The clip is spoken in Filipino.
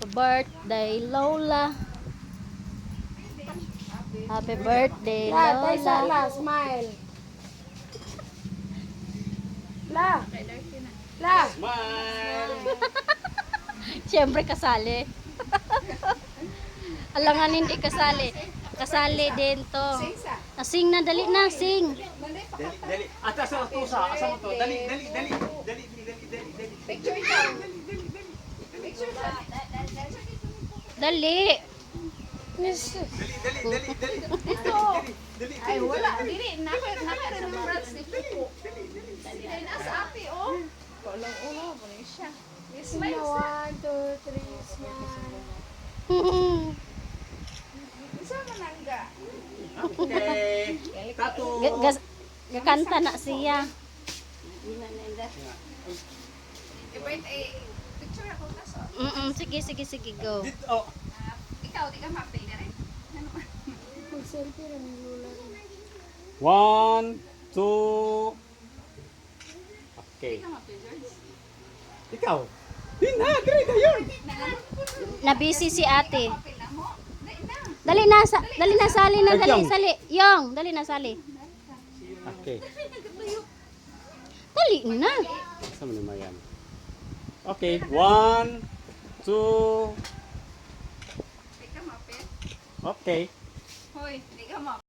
Happy birthday, Lola. Happy birthday, Lola. La, smile. La. La. Smile! Siyempre kasali. Alangan hindi kasali. Kasali din to. Sing na, dali na, sing. Dali. Atas sa tusa. Asa mo to? Dali. Picture ikaw. Picture ka. Dali. Dali. Ay, wala. Dili. Naka-remembrance ni Pupo. Dali. Nasa api, oh. Ulang-ulang po niya siya. Smile sa. 1, 2, 3, smile. Isa ka nangga. Okay. Tato. Gakanta na siya. Picture ako kaso. Sige, go. Oh. Ikaw, di ka ma-play na rin. Mag-selfie lang yung lola. 1, 2. Okay. Di ka ma-play, George. Ikaw. Dire yun. Nabisi si ate. Kapila mo. Dali na. Dali na, sali na, Ay, Yong. sali. Yong, dali na, sali. Okay. Dali na. Sama naman yan. Okay. 1, 2. Di ka ma-play. Okay. Hoy, di ka ma